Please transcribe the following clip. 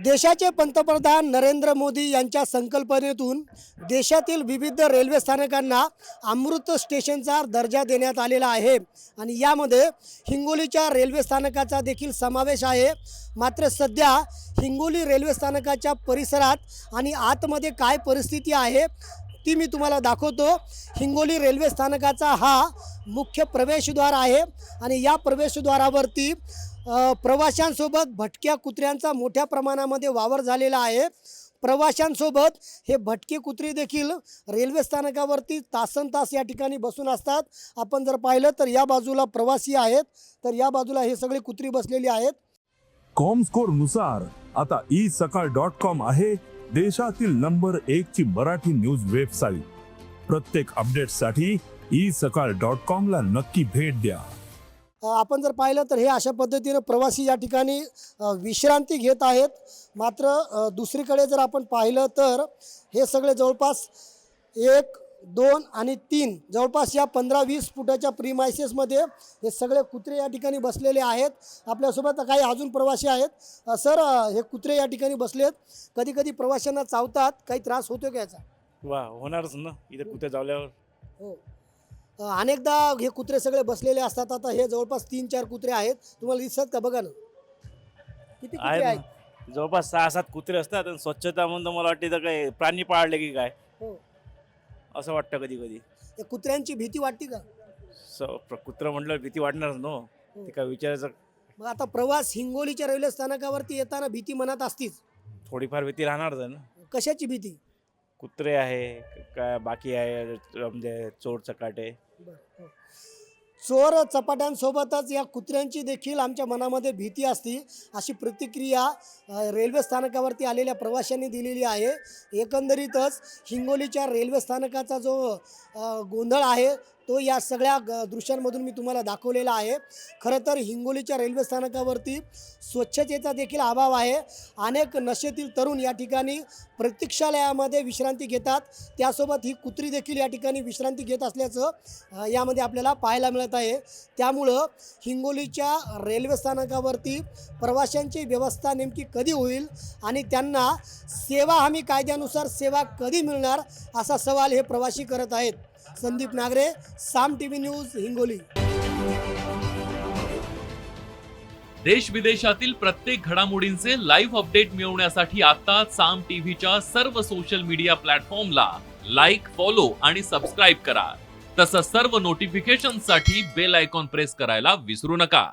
देशाचे पंतप्रधान नरेंद्र मोदी यांच्या संकल्पनेतून देशातील विविध रेल्वे स्थानकांना अमृत स्टेशनचा दर्जा देण्यात आलेला आहे आणि यामध्ये हिंगोलीच्या रेल्वे स्थानकाचा देखील समावेश आहे। मात्र सध्या हिंगोली रेल्वे स्थानकाच्या परिसरात आणि आतमध्ये काय परिस्थिती आहे ती मी तुम्हाला दाखवतो। हिंगोली रेल्वे स्थानकाचा हा मुख्य प्रवेशद्वार आहे आणि या प्रवेशद्वारावरती प्रवाशांसोबत भटक्या कुत्र्यांचा मोठ्या प्रमाणामध्ये वावर झालेला आहे। प्रवाशांसोबत हे भटके कुत्रे देखील रेल्वे स्थानकावरती तासनतास या ठिकाणी बसून असतात। आपण जर पाहिलं तर या बाजूला प्रवासी आहेत, तर या बाजूला हे सगळे कुत्री बसलेली आहेत। कॉमस्कोर नुसार आता isakal.com आहे देशातील नंबर 1 ची मराठी न्यूज वेबसाईट। प्रत्येक अपडेटसाठी isakal.com ला नक्की भेट द्या। आपण जर पाहिलं तर हे अशा पद्धतीने प्रवासी या ठिकाणी विश्रांती घेत आहेत। मात्र दुसरीकडे जर आपण पाहिलं तर हे सगळे जवळपास 1, 2 आणि 3 जवळपास या 15-20 फुटाच्या प्रीमायसेसमध्ये हे सगळे कुत्रे या ठिकाणी बसलेले आहेत। आपल्यासोबत काही अजून प्रवासी आहेत। सर, हे कुत्रे या ठिकाणी बसलेत, कधी कधी प्रवाशांना चावतात, काही त्रास होतो का याचा? होणारच ना, इथे कुत्रे चावल्यावर। हो, अनेकदा हे कुत्रे सगळे बसलेले असतात। आता हे जवळपास 3-4 कुत्रे आहेत, तुम्हाला दिसतात का? बघा ना किती कुत्रे आहेत। जवळपास 6-7 कुत्रे असतात आणि स्वच्छता म्हणून तर मला वाटते तर काय प्राणी पाळले की काय हो, असं वाटतं कधी कधी। या कुत्र्यांची भीती वाटते का? कुत्रा म्हटलं भीती वाटणारच नो, ते काय विचारायचं। मग आता प्रवास हिंगोलीच्या रेल्वे स्थानकावरती येताना भीती मनात असतीच, थोडीफार भीती राहणारच आहे ना। कशाची भीती? कुत्रे आहे काय, बाकी आहे म्हणजे चोर चकाटे। हो. चोर चपाट्यांसोबतच या कुत्र्यांची देखील आमच्या मनामध्ये भीती असते, अशी प्रतिक्रिया रेल्वे स्थानकावरती आलेल्या प्रवाशांनी दिलेली आहे। एकंदरीतच हिंगोलीच्या रेल्वे स्थानकाचा जो गोंधळ आहे तो या सगळ्या दृश्यांमधून मी तुम्हाला दाखवलेला आहे। खरं तर हिंगोलीच्या रेल्वे स्थानकावरती स्वच्छतेचा देखील अभाव आहे। अनेक नशेतील तरुण या ठिकाणी प्रतीक्षालयामध्ये विश्रांती घेतात, त्यासोबत ही कुत्री देखील या ठिकाणी विश्रांती घेत असल्याचं यामध्ये आपल्याला पाहायला मिळत आहे। त्यामुळं हिंगोलीच्या रेल्वे स्थानकावरती प्रवाशांची व्यवस्था नेमकी कधी होईल आणि त्यांना सेवा हमी कायद्यानुसार सेवा कधी मिळणार असा सवाल हे प्रवासी करत आहेत। संदीप नागरे, साम टीव्ही न्यूज, हिंगोली। देश विदेशातील प्रत्येक घडामोडींचे लाईव्ह अपडेट मिळवण्यासाठी आता साम टीव्हीच्या सर्व सोशल मीडिया प्लॅटफॉर्मला लाईक, फॉलो आणि सबस्क्राईब करा। तसंच सर्व नोटिफिकेशनसाठी बेल आयकॉन प्रेस करायला विसरू नका।